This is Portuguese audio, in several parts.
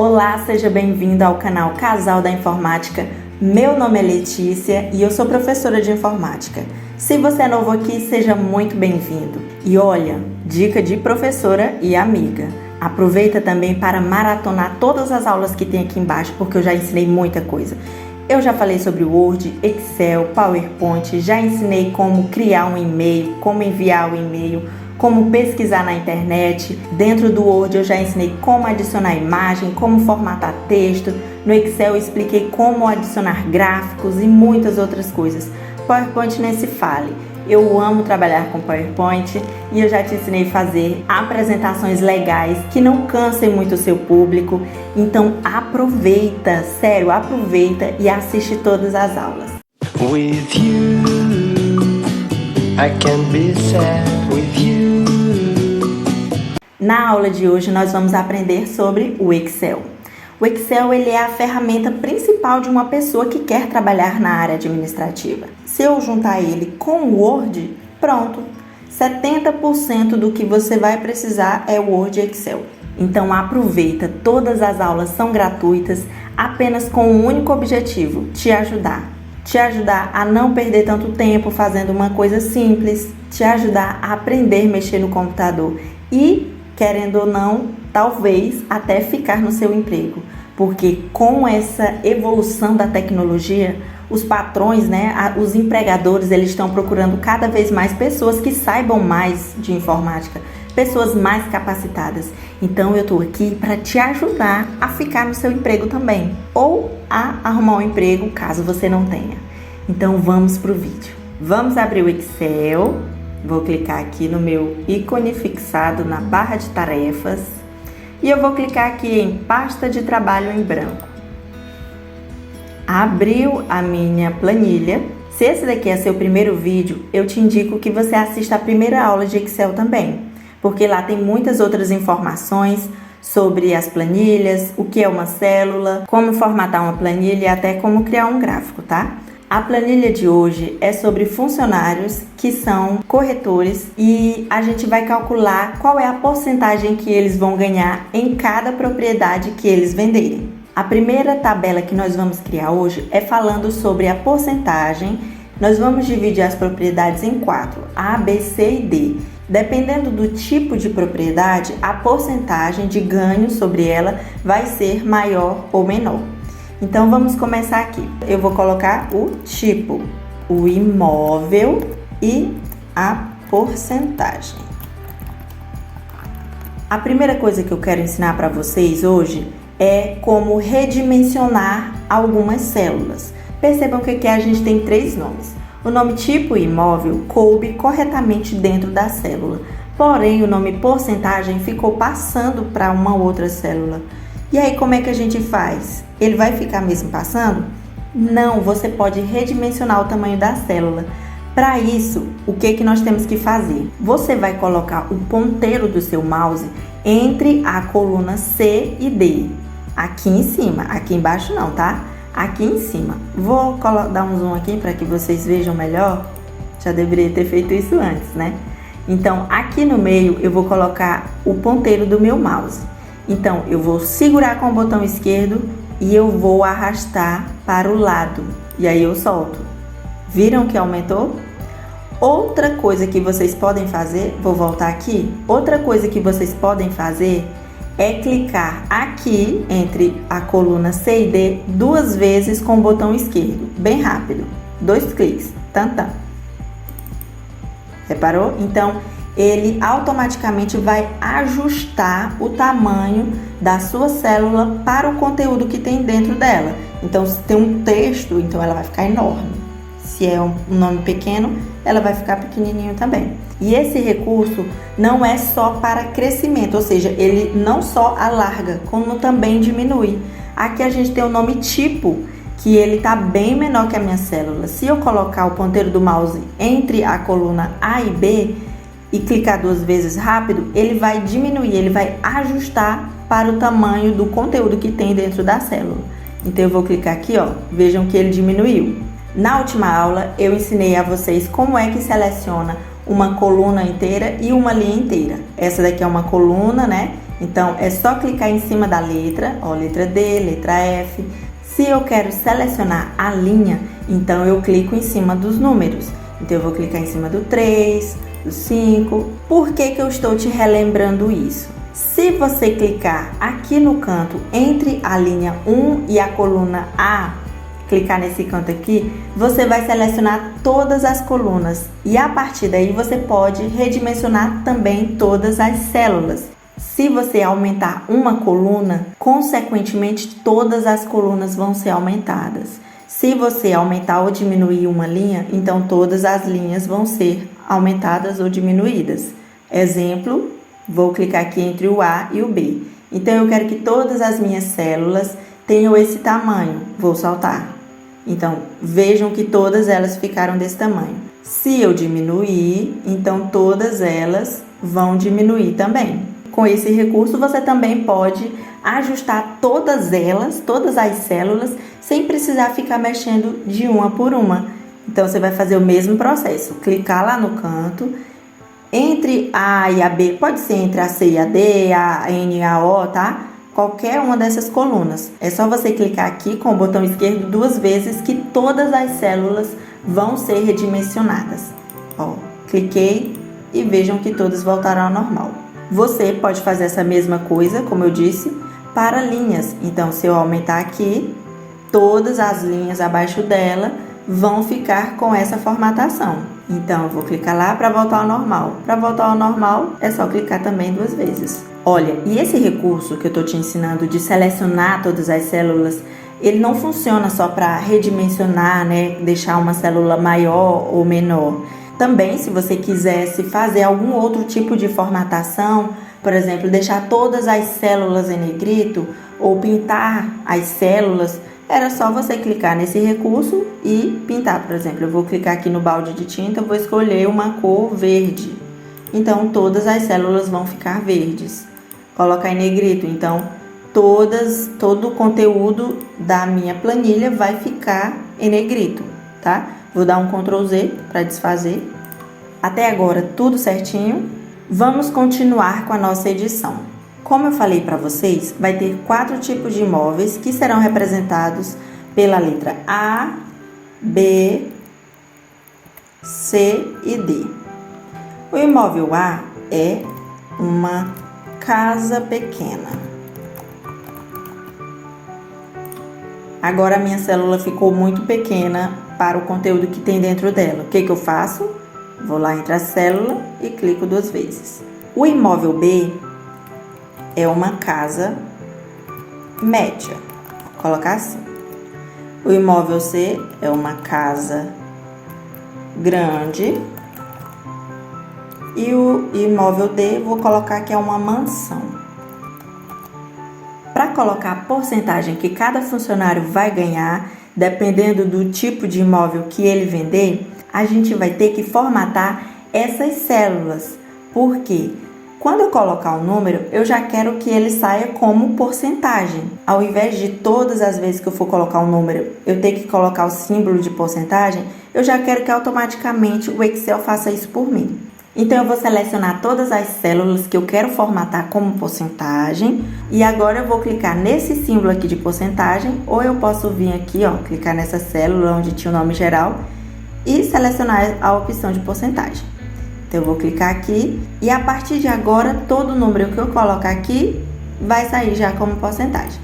Olá, seja bem-vindo ao canal Casal da Informática. Meu nome é Letícia e eu sou professora de informática. Se você é novo aqui, seja muito bem-vindo. E olha, dica de professora e amiga. Aproveita também para maratonar todas as aulas que tem aqui embaixo, porque eu já ensinei muita coisa. Eu já falei sobre Word, Excel, PowerPoint, já ensinei como criar um e-mail, como enviar o e-mail, como pesquisar na internet. Dentro do Word eu já ensinei como adicionar imagem, como formatar texto. No Excel eu expliquei como adicionar gráficos e muitas outras coisas. PowerPoint nem se fale. Eu amo trabalhar com PowerPoint e eu já te ensinei a fazer apresentações legais que não cansem muito o seu público. Então aproveita, sério, aproveita e assiste todas as aulas. With you, I can be sad with you. Na aula de hoje nós vamos aprender sobre o Excel. O Excel ele é a ferramenta principal de uma pessoa que quer trabalhar na área administrativa. Se eu juntar ele com o Word, pronto, 70% do que você vai precisar é o Word e Excel. Então aproveita, todas as aulas são gratuitas, apenas com um único objetivo, te ajudar a não perder tanto tempo fazendo uma coisa simples, te ajudar a aprender a mexer no computador e, querendo ou não, talvez até ficar no seu emprego. Porque com essa evolução da tecnologia, os patrões, os empregadores, eles estão procurando cada vez mais pessoas que saibam mais de informática, pessoas mais capacitadas. Então eu estou aqui para te ajudar a ficar no seu emprego também, ou a arrumar um emprego caso você não tenha. Então vamos para o vídeo. Vamos abrir o Excel. Vou clicar aqui no meu ícone fixado na barra de tarefas e eu vou clicar aqui em pasta de trabalho em branco. Abriu a minha planilha. Se esse daqui é seu primeiro vídeo, eu te indico que você assista a primeira aula de Excel também, porque lá tem muitas outras informações sobre as planilhas, o que é uma célula, como formatar uma planilha e até como criar um gráfico, tá? A planilha de hoje é sobre funcionários que são corretores e a gente vai calcular qual é a porcentagem que eles vão ganhar em cada propriedade que eles venderem. A primeira tabela que nós vamos criar hoje é falando sobre a porcentagem. Nós vamos dividir as propriedades em 4, A, B, C e D. Dependendo do tipo de propriedade, a porcentagem de ganho sobre ela vai ser maior ou menor. Então vamos começar aqui. Eu vou colocar o tipo, o imóvel e a porcentagem. A primeira coisa que eu quero ensinar para vocês hoje é como redimensionar algumas células. Percebam que aqui a gente tem 3 nomes. O nome tipo imóvel coube corretamente dentro da célula, porém o nome porcentagem ficou passando para uma outra célula. E aí como é que a gente faz? Ele vai ficar mesmo passando? Não, você pode redimensionar o tamanho da célula. Para isso, o que nós temos que fazer? Você vai colocar o ponteiro do seu mouse entre a coluna C e D, aqui em cima, aqui embaixo não, tá? Aqui em cima. Vou dar um zoom aqui para que vocês vejam melhor. Já deveria ter feito isso antes, né? Então, aqui no meio eu vou colocar o ponteiro do meu mouse. Então, eu vou segurar com o botão esquerdo e eu vou arrastar para o lado. E aí eu solto. Viram que aumentou? Outra coisa que vocês podem fazer, vou voltar aqui. Outra coisa que vocês podem fazer é clicar aqui entre a coluna C e D 2 vezes com o botão esquerdo. Bem rápido. 2 cliques. Tantã. Reparou? Então, ele automaticamente vai ajustar o tamanho da sua célula para o conteúdo que tem dentro dela. Então, se tem um texto, então ela vai ficar enorme. Se é um nome pequeno, ela vai ficar pequenininho também. E esse recurso não é só para crescimento, ou seja, ele não só alarga, como também diminui. Aqui a gente tem o nome tipo, que ele está bem menor que a minha célula. Se eu colocar o ponteiro do mouse entre a coluna A e B, e clicar 2 vezes rápido, ele vai diminuir, ele vai ajustar para o tamanho do conteúdo que tem dentro da célula. Então eu vou clicar aqui, ó, vejam que ele diminuiu. Na última aula eu ensinei a vocês como é que seleciona uma coluna inteira e uma linha inteira. Essa daqui é uma coluna, né? Então, é só clicar em cima da letra, ó, letra D, letra F. Se eu quero selecionar a linha, então eu clico em cima dos números. Então, eu vou clicar em cima do 3, do 5. Por que que eu estou te relembrando isso? Se você clicar aqui no canto entre a linha 1 e a coluna A, clicar nesse canto aqui, você vai selecionar todas as colunas. E a partir daí, você pode redimensionar também todas as células. Se você aumentar uma coluna, consequentemente todas as colunas vão ser aumentadas. Se você aumentar ou diminuir uma linha, então todas as linhas vão ser aumentadas ou diminuídas. Exemplo, vou clicar aqui entre o A e o B. Então eu quero que todas as minhas células tenham esse tamanho. Vou saltar. Então vejam que todas elas ficaram desse tamanho. Se eu diminuir, então todas elas vão diminuir também. Com esse recurso, você também pode ajustar todas elas, todas as células, sem precisar ficar mexendo de uma por uma. Então, você vai fazer o mesmo processo. Clicar lá no canto, entre a A e a B, pode ser entre a C e a D, a N e a O, tá? Qualquer uma dessas colunas. É só você clicar aqui com o botão esquerdo 2 vezes que todas as células vão ser redimensionadas. Ó, cliquei e vejam que todas voltaram ao normal. Você pode fazer essa mesma coisa, como eu disse, para linhas. Então, se eu aumentar aqui, todas as linhas abaixo dela vão ficar com essa formatação. Então, eu vou clicar lá para voltar ao normal. Para voltar ao normal, é só clicar também 2 vezes. Olha, e esse recurso que eu estou te ensinando de selecionar todas as células, ele não funciona só para redimensionar, né? Deixar uma célula maior ou menor. Também, se você quisesse fazer algum outro tipo de formatação, por exemplo, deixar todas as células em negrito ou pintar as células, era só você clicar nesse recurso e pintar. Por exemplo, eu vou clicar aqui no balde de tinta, vou escolher uma cor verde. Então, todas as células vão ficar verdes. Colocar em negrito, então, todo o conteúdo da minha planilha vai ficar em negrito, tá? Vou dar um Ctrl Z para desfazer. Até agora, tudo certinho. Vamos continuar com a nossa edição. Como eu falei para vocês, vai ter 4 tipos de imóveis que serão representados pela letra A, B, C e D. O imóvel A é uma casa pequena. Agora a minha célula ficou muito pequena para o conteúdo que tem dentro dela. O que eu faço? Vou lá entre a célula e clico 2 vezes. O imóvel B é uma casa média. Vou colocar assim. O imóvel C é uma casa grande. E o imóvel D, vou colocar que é uma mansão. Para colocar a porcentagem que cada funcionário vai ganhar, dependendo do tipo de imóvel que ele vender, a gente vai ter que formatar essas células. Porque quando eu colocar um número, eu já quero que ele saia como porcentagem. Ao invés de todas as vezes que eu for colocar um número, eu ter que colocar o símbolo de porcentagem, eu já quero que automaticamente o Excel faça isso por mim. Então, eu vou selecionar todas as células que eu quero formatar como porcentagem. E agora eu vou clicar nesse símbolo aqui de porcentagem. Ou eu posso vir aqui, ó, clicar nessa célula onde tinha o nome geral e selecionar a opção de porcentagem. Então, eu vou clicar aqui e a partir de agora, todo número que eu colocar aqui vai sair já como porcentagem.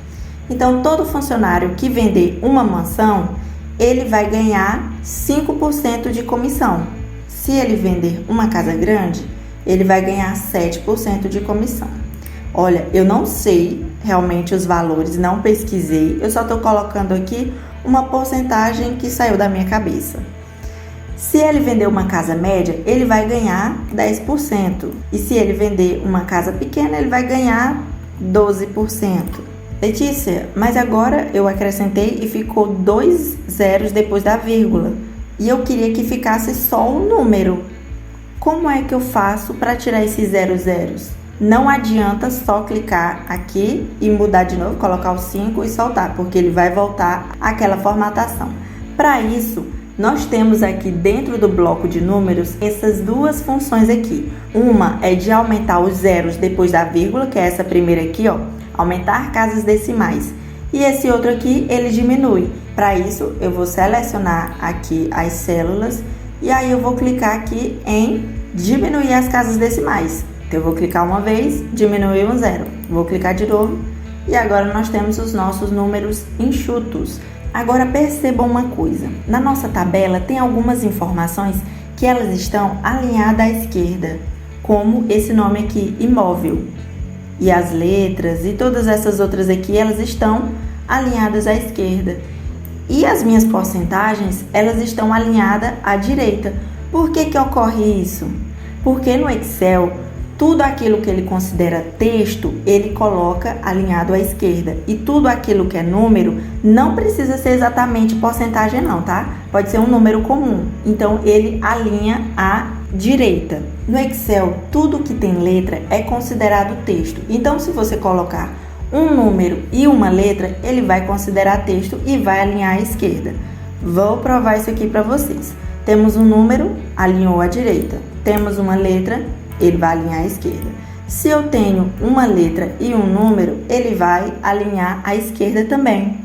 Então, todo funcionário que vender uma mansão, ele vai ganhar 5% de comissão. Se ele vender uma casa grande, ele vai ganhar 7% de comissão. Olha, eu não sei realmente os valores, não pesquisei, eu só estou colocando aqui uma porcentagem que saiu da minha cabeça. Se ele vender uma casa média, ele vai ganhar 10%. E se ele vender uma casa pequena, ele vai ganhar 12%. Letícia, mas agora eu acrescentei e ficou 2 zeros depois da vírgula. E eu queria que ficasse só o número. Como é que eu faço para tirar esses 0 zeros? Não adianta só clicar aqui e mudar de novo, colocar o 5 e soltar, porque ele vai voltar àquela formatação. Para isso, nós temos aqui dentro do bloco de números essas duas funções aqui. Uma é de aumentar os zeros depois da vírgula, que é essa primeira aqui, ó, aumentar casas decimais. E esse outro aqui, ele diminui. Para isso, eu vou selecionar aqui as células e aí eu vou clicar aqui em diminuir as casas decimais. Então, eu vou clicar uma vez, diminuir um zero. Vou clicar de novo e agora nós temos os nossos números enxutos. Agora percebam uma coisa, na nossa tabela tem algumas informações que elas estão alinhadas à esquerda, como esse nome aqui, imóvel. E as letras e todas essas outras aqui, elas estão alinhadas à esquerda. E as minhas porcentagens, elas estão alinhadas à direita. Por que que ocorre isso? Porque no Excel, tudo aquilo que ele considera texto, ele coloca alinhado à esquerda. E tudo aquilo que é número, não precisa ser exatamente porcentagem não, tá? Pode ser um número comum. Então, ele alinha à direita. No Excel, tudo que tem letra é considerado texto. Então, se você colocar um número e uma letra, ele vai considerar texto e vai alinhar à esquerda. Vou provar isso aqui para vocês. Temos um número, alinhou à direita. Temos uma letra, ele vai alinhar à esquerda. Se eu tenho uma letra e um número, ele vai alinhar à esquerda também.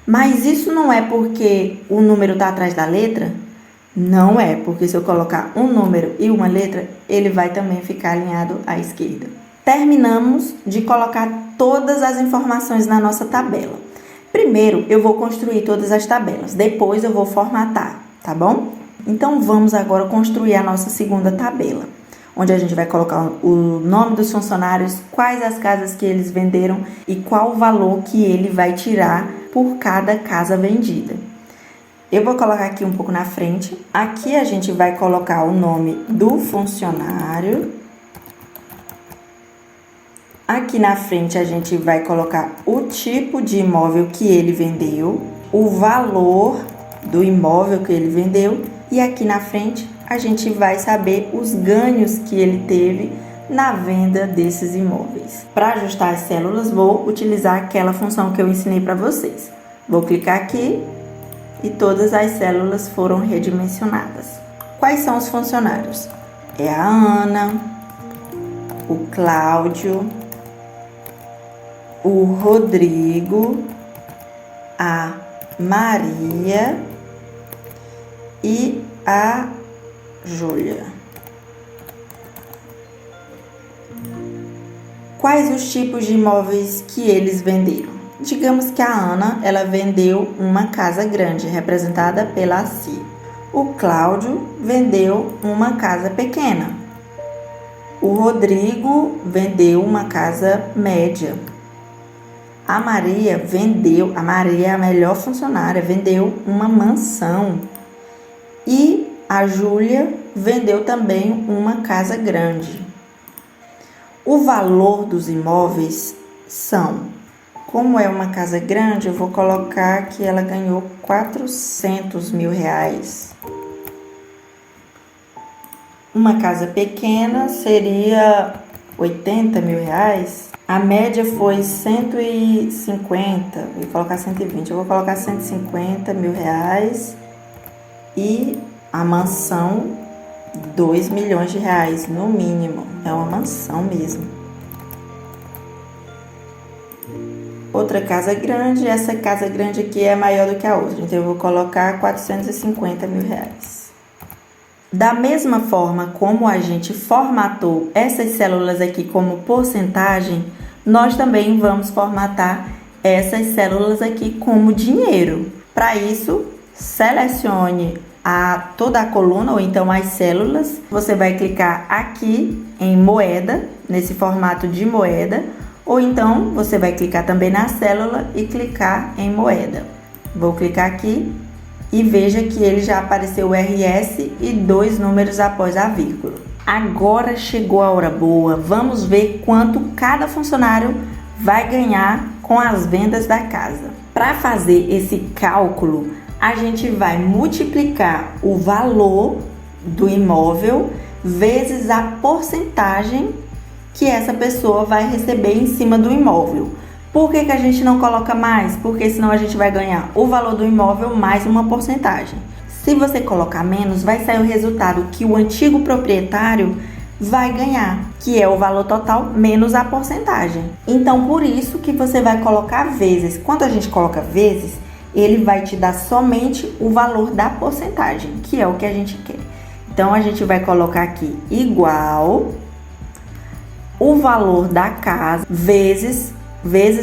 Mas isso não é porque o número está atrás da letra? Não é, porque se eu colocar um número e uma letra, ele vai também ficar alinhado à esquerda. Terminamos de colocar todas as informações na nossa tabela. Primeiro, eu vou construir todas as tabelas, depois eu vou formatar, tá bom? Então, vamos agora construir a nossa segunda tabela, onde a gente vai colocar o nome dos funcionários, quais as casas que eles venderam e qual o valor que ele vai tirar por cada casa vendida. Eu vou colocar aqui um pouco na frente. Aqui a gente vai colocar o nome do funcionário. Aqui na frente a gente vai colocar o tipo de imóvel que ele vendeu, o valor do imóvel que ele vendeu e aqui na frente a gente vai saber os ganhos que ele teve na venda desses imóveis. Para ajustar as células, vou utilizar aquela função que eu ensinei para vocês. Vou clicar aqui e todas as células foram redimensionadas. Quais são os funcionários? É a Ana, o Cláudio, o Rodrigo, a Maria e a Júlia. Quais os tipos de imóveis que eles venderam? Digamos que a Ana, ela vendeu uma casa grande, representada pela Si. O Cláudio vendeu uma casa pequena. O Rodrigo vendeu uma casa média. A Maria é a melhor funcionária, vendeu uma mansão. E a Júlia vendeu também uma casa grande. O valor dos imóveis são, como é uma casa grande, eu vou colocar que ela ganhou 400 mil reais. Uma casa pequena seria 80 mil reais. A média foi 150, vou colocar 120, eu vou colocar 150 mil reais. E a mansão, 2 milhões de reais, no mínimo. É uma mansão mesmo. Outra casa grande, essa casa grande aqui é maior do que a outra. Então, eu vou colocar 450 mil reais. Da mesma forma como a gente formatou essas células aqui como porcentagem, nós também vamos formatar essas células aqui como dinheiro. Para isso, selecione toda a coluna ou então as células. Você vai clicar aqui em moeda, nesse formato de moeda, ou então você vai clicar também na célula e clicar em moeda. Vou clicar aqui e veja que ele já apareceu o RS e 2 números após a vírgula. Agora chegou a hora boa, vamos ver quanto cada funcionário vai ganhar com as vendas da casa. Para fazer esse cálculo, a gente vai multiplicar o valor do imóvel vezes a porcentagem que essa pessoa vai receber em cima do imóvel. Por que a gente não coloca mais? Porque senão a gente vai ganhar o valor do imóvel mais uma porcentagem. Se você colocar menos, vai sair o resultado que o antigo proprietário vai ganhar, que é o valor total menos a porcentagem. Então, por isso que você vai colocar vezes. Quando a gente coloca vezes, ele vai te dar somente o valor da porcentagem, que é o que a gente quer. Então, a gente vai colocar aqui igual o valor da casa vezes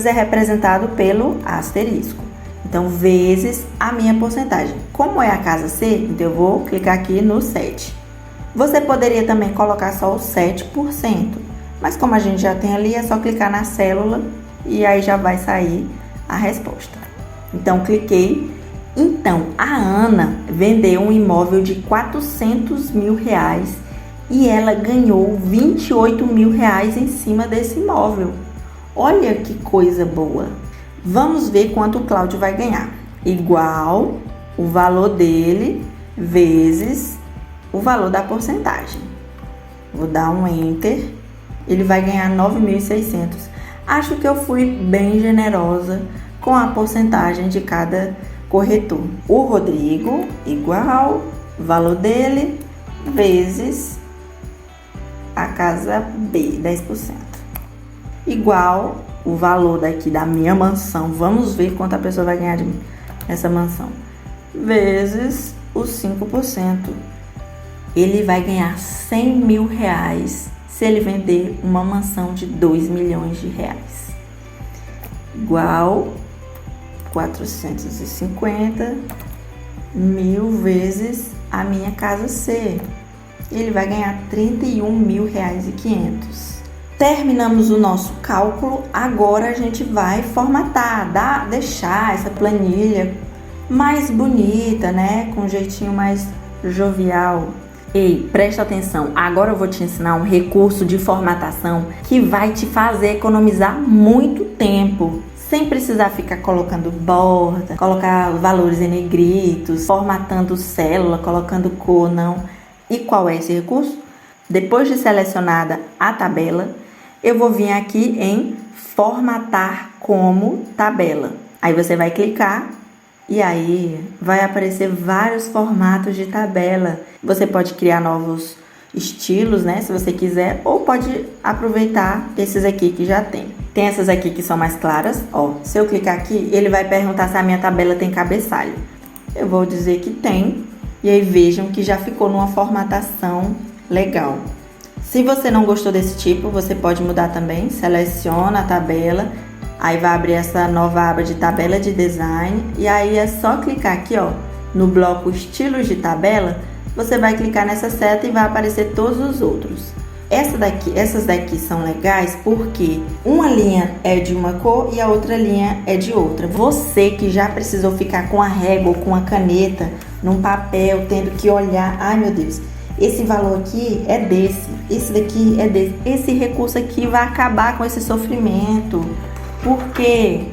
é representado pelo asterisco. Então, vezes a minha porcentagem. Como é a casa C, então eu vou clicar aqui no 7. Você poderia também colocar só o 7%, mas como a gente já tem ali, é só clicar na célula e aí já vai sair a resposta. Então, cliquei. Então, a Ana vendeu um imóvel de R$400 mil e ela ganhou R$28 mil em cima desse imóvel. Olha que coisa boa! Vamos ver quanto o Cláudio vai ganhar. Igual o valor dele vezes o valor da porcentagem. Vou dar um Enter. Ele vai ganhar 9.600. Acho que eu fui bem generosa com a porcentagem de cada corretor. O Rodrigo, igual o valor dele vezes a casa B, 10%. Igual o valor daqui da minha mansão. Vamos ver quanto a pessoa vai ganhar de mim nessa mansão. Vezes os 5%. Ele vai ganhar R$100 mil se ele vender uma mansão de R$2 milhões. Igual 450 mil vezes a minha casa C. Ele vai ganhar R$31.500. Terminamos o nosso cálculo. Agora a gente vai formatar, deixar essa planilha mais bonita, né? Com um jeitinho mais jovial. Ei, presta atenção, agora eu vou te ensinar um recurso de formatação que vai te fazer economizar muito tempo, sem precisar ficar colocando borda, colocar valores em negritos, formatando célula, colocando cor, não. E qual é esse recurso? Depois de selecionada a tabela, eu vou vir aqui em formatar como tabela. Aí você vai clicar e aí vai aparecer vários formatos de tabela. Você pode criar novos estilos, né, se você quiser, ou pode aproveitar esses aqui que já tem. Tem essas aqui que são mais claras, ó. Se eu clicar aqui, ele vai perguntar se a minha tabela tem cabeçalho. Eu vou dizer que tem, e aí vejam que já ficou numa formatação legal. Se você não gostou desse tipo, você pode mudar também. Seleciona a tabela, aí vai abrir essa nova aba de tabela de design, e aí é só clicar aqui, ó, no bloco estilos de tabela. Você vai clicar nessa seta e vai aparecer todos os outros. Essas daqui são legais porque uma linha é de uma cor e a outra linha é de outra. Você que já precisou ficar com a régua ou com a caneta num papel, tendo que olhar, ai meu Deus, esse valor aqui é desse, esse daqui é desse. Esse recurso aqui vai acabar com esse sofrimento. Por quê?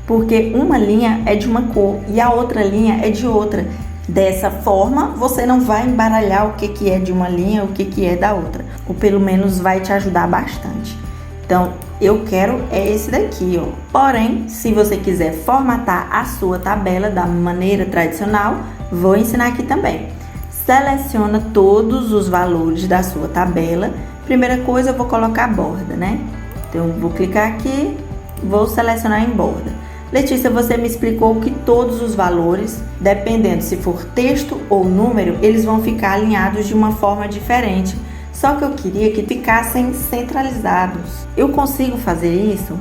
Porque uma linha é de uma cor e a outra linha é de outra. Dessa forma, você não vai embaralhar o que é de uma linha, o que é da outra. Ou pelo menos vai te ajudar bastante. Então, eu quero esse daqui, ó. Porém, se você quiser formatar a sua tabela da maneira tradicional, vou ensinar aqui também. Seleciona todos os valores da sua tabela. Primeira coisa, eu vou colocar borda, né? Então, eu vou clicar aqui, vou selecionar em borda. Letícia, você me explicou que todos os valores, dependendo se for texto ou número, eles vão ficar alinhados de uma forma diferente. Só que eu queria que ficassem centralizados. Eu consigo fazer isso?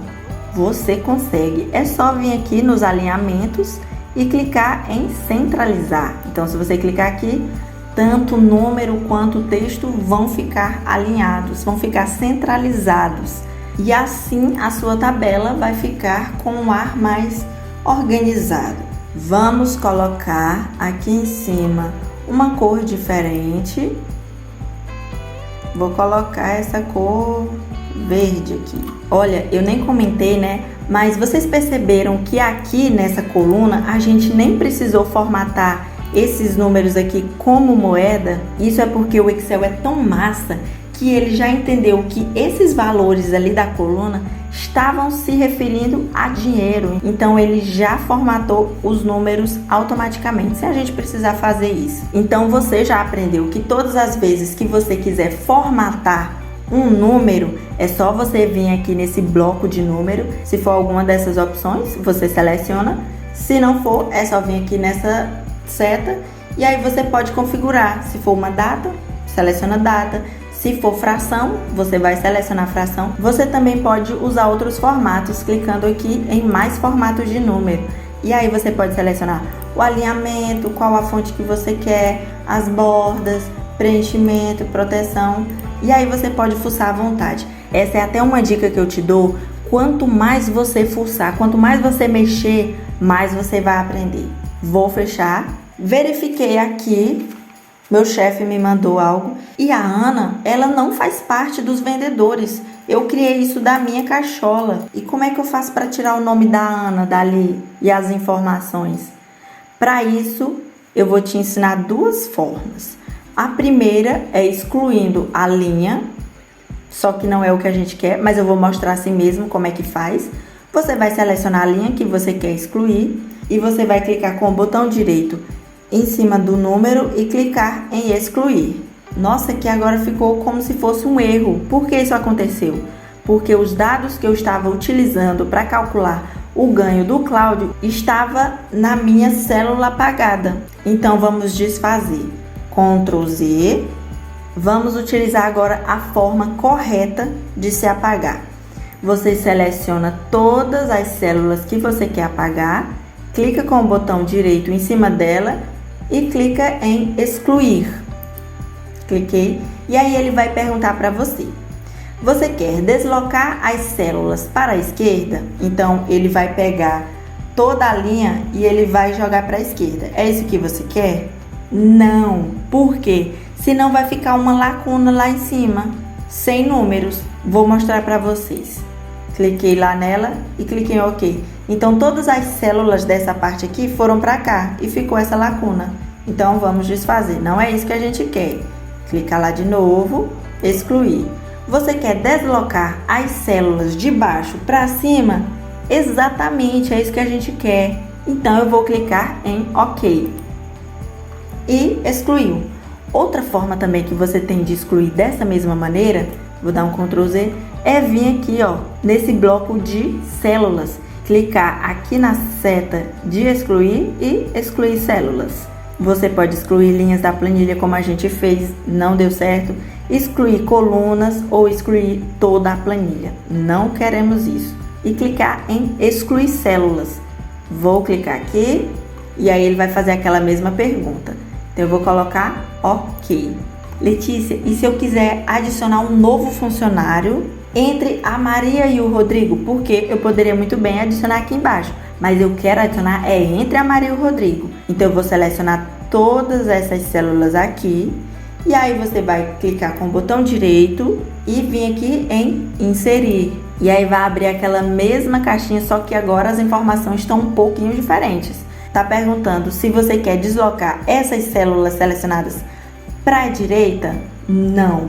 Você consegue. É só vir aqui nos alinhamentos e clicar em centralizar. Então, se você clicar aqui, tanto o número quanto o texto vão ficar alinhados, vão ficar centralizados. E assim a sua tabela vai ficar com um ar mais organizado. Vamos colocar aqui em cima uma cor diferente. Vou colocar essa cor verde aqui. Olha, eu nem comentei, né? Mas vocês perceberam que aqui nessa coluna a gente nem precisou formatar esses números aqui como moeda? Isso é porque o Excel é tão massa aqui ele já entendeu que esses valores ali da coluna estavam se referindo a dinheiro. Então ele já formatou os números automaticamente, sem a gente precisar fazer isso. Então você já aprendeu que todas as vezes que você quiser formatar um número, é só você vir aqui nesse bloco de número. Se for alguma dessas opções, você seleciona. Se não for, é só vir aqui nessa seta e aí você pode configurar. Se for uma data, seleciona data. Se for fração, você vai selecionar fração. Você também pode usar outros formatos, clicando aqui em mais formatos de número. E aí você pode selecionar o alinhamento, qual a fonte que você quer, as bordas, preenchimento, proteção. E aí você pode fuçar à vontade. Essa é até uma dica que eu te dou. Quanto mais você fuçar, quanto mais você mexer, mais você vai aprender. Vou fechar. Verifiquei aqui. Meu chefe me mandou algo. E a Ana, ela não faz parte dos vendedores. Eu criei isso da minha cachola. E como é que eu faço para tirar o nome da Ana dali e as informações? Para isso, eu vou te ensinar duas formas. A primeira é excluindo a linha, só que não é o que a gente quer, mas eu vou mostrar assim mesmo como é que faz. Você vai selecionar a linha que você quer excluir e você vai clicar com o botão direito em cima do número e clicar em excluir. Nossa, que agora ficou como se fosse um erro. Por que isso aconteceu? Porque os dados que eu estava utilizando para calcular o ganho do Cláudio estava na minha célula apagada. Então vamos desfazer. Ctrl Z. Vamos utilizar agora a forma correta de se apagar. Você seleciona todas as células que você quer apagar, clica com o botão direito em cima dela e clica em excluir. Cliquei e aí ele vai perguntar para você: você quer deslocar as células para a esquerda? Então ele vai pegar toda a linha e ele vai jogar para a esquerda. É isso que você quer? Não. Por quê? Senão vai ficar uma lacuna lá em cima, sem números. Vou mostrar para vocês. Cliquei lá nela e cliquei em OK. Então todas as células dessa parte aqui foram para cá e ficou essa lacuna. Então vamos desfazer. Não é isso que a gente quer. Clica lá de novo, excluir. Você quer deslocar as células de baixo para cima? Exatamente, é isso que a gente quer. Então eu vou clicar em OK. E excluiu. Outra forma também que você tem de excluir dessa mesma maneira, vou dar um Ctrl Z, é vir aqui, ó, nesse bloco de células. Clicar aqui na seta de excluir e excluir células. Você pode excluir linhas da planilha como a gente fez, não deu certo. Excluir colunas ou excluir toda a planilha. Não queremos isso. E clicar em excluir células. Vou clicar aqui e aí ele vai fazer aquela mesma pergunta. Então eu vou colocar OK. Letícia, e se eu quiser adicionar um novo funcionário entre a Maria e o Rodrigo? Porque eu poderia muito bem adicionar aqui embaixo, mas eu quero adicionar entre a Maria e o Rodrigo. Então eu vou selecionar todas essas células aqui e aí você vai clicar com o botão direito e vir aqui em inserir. E aí vai abrir aquela mesma caixinha, só que agora as informações estão um pouquinho diferentes. Tá perguntando se você quer deslocar essas células selecionadas para a direita? Não.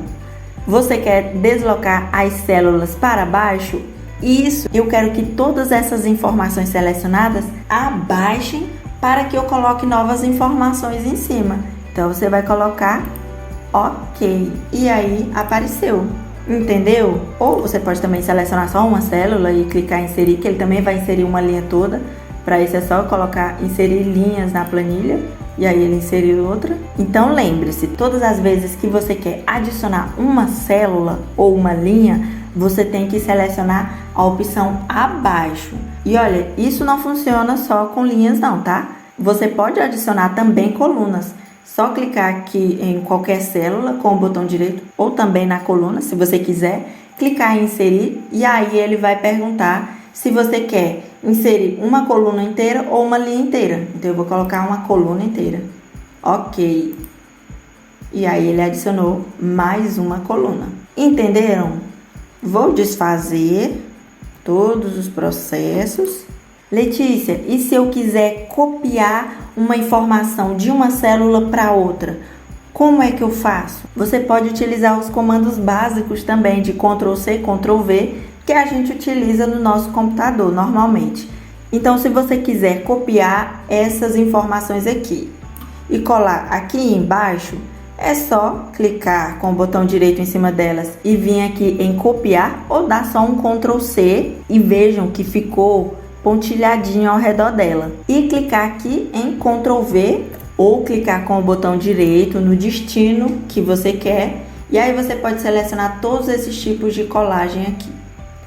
Você quer deslocar as células para baixo? Isso. Eu quero que todas essas informações selecionadas abaixem para que eu coloque novas informações em cima. Então você vai colocar OK. E aí apareceu. Entendeu? Ou você pode também selecionar só uma célula e clicar em inserir, que ele também vai inserir uma linha toda. Para isso é só colocar inserir linhas na planilha e aí ele inseriu outra. Então lembre-se, todas as vezes que você quer adicionar uma célula ou uma linha, você tem que selecionar a opção abaixo. E olha, isso não funciona só com linhas não, tá? Você pode adicionar também colunas. Só clicar aqui em qualquer célula com o botão direito ou também na coluna, se você quiser, clicar em inserir e aí ele vai perguntar se você quer inserir uma coluna inteira ou uma linha inteira. Então eu vou colocar uma coluna inteira. OK. E aí ele adicionou mais uma coluna. Entenderam? Vou desfazer todos os processos. Letícia, e se eu quiser copiar uma informação de uma célula para outra? Como é que eu faço? Você pode utilizar os comandos básicos também de Ctrl+C, Ctrl+V, que a gente utiliza no nosso computador normalmente. Então, se você quiser copiar essas informações aqui e colar aqui embaixo, é só clicar com o botão direito em cima delas e vir aqui em copiar ou dar só um Ctrl+C e vejam que ficou pontilhadinho ao redor dela. E clicar aqui em Ctrl+V ou clicar com o botão direito no destino que você quer e aí você pode selecionar todos esses tipos de colagem aqui.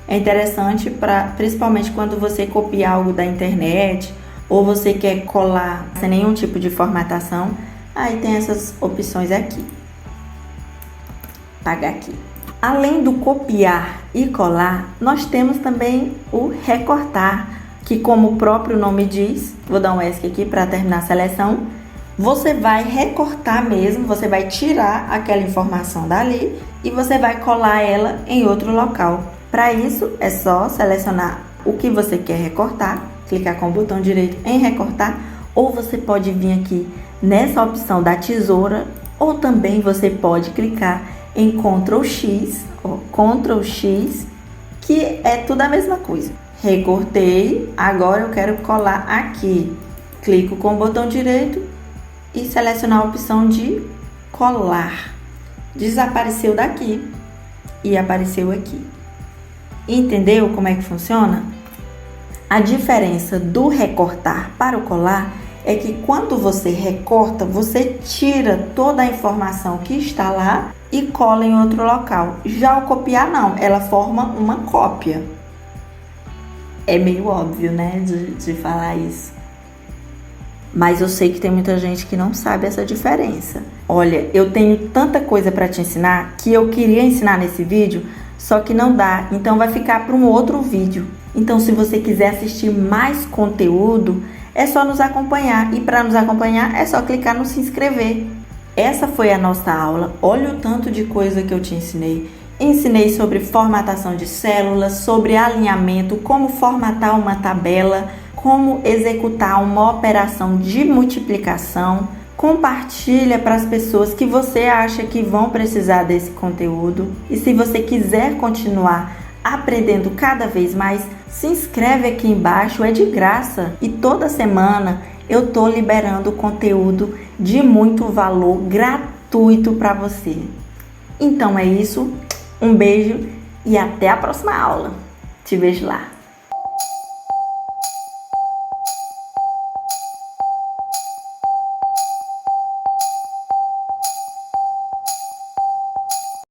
É interessante principalmente quando você copia algo da internet ou você quer colar sem nenhum tipo de formatação, aí tem essas opções aqui. Apagar aqui. Além do copiar e colar, nós temos também o recortar, que como o próprio nome diz, vou dar um ESC aqui para terminar a seleção, você vai recortar mesmo, você vai tirar aquela informação dali e você vai colar ela em outro local. Para isso, é só selecionar o que você quer recortar, clicar com o botão direito em recortar, ou você pode vir aqui nessa opção da tesoura, ou também você pode clicar em Ctrl+X, Ctrl+X, que é tudo a mesma coisa. Recortei, agora eu quero colar aqui. Clico com o botão direito e selecionar a opção de colar. Desapareceu daqui e apareceu aqui. Entendeu como é que funciona? A diferença do recortar para o colar é que quando você recorta, você tira toda a informação que está lá e cola em outro local. Já o copiar não, ela forma uma cópia. É meio óbvio, né, de falar isso. Mas eu sei que tem muita gente que não sabe essa diferença. Olha, eu tenho tanta coisa para te ensinar que eu queria ensinar nesse vídeo, só que não dá, então vai ficar para um outro vídeo. Então, se você quiser assistir mais conteúdo, é só nos acompanhar. E para nos acompanhar, é só clicar no se inscrever. Essa foi a nossa aula. Olha o tanto de coisa que eu te ensinei. Ensinei sobre formatação de células, sobre alinhamento, como formatar uma tabela, como executar uma operação de multiplicação. Compartilha para as pessoas que você acha que vão precisar desse conteúdo. E se você quiser continuar aprendendo cada vez mais, se inscreve aqui embaixo, é de graça. E toda semana eu tô liberando conteúdo de muito valor gratuito para você. Então é isso, um beijo e até a próxima aula. Te vejo lá.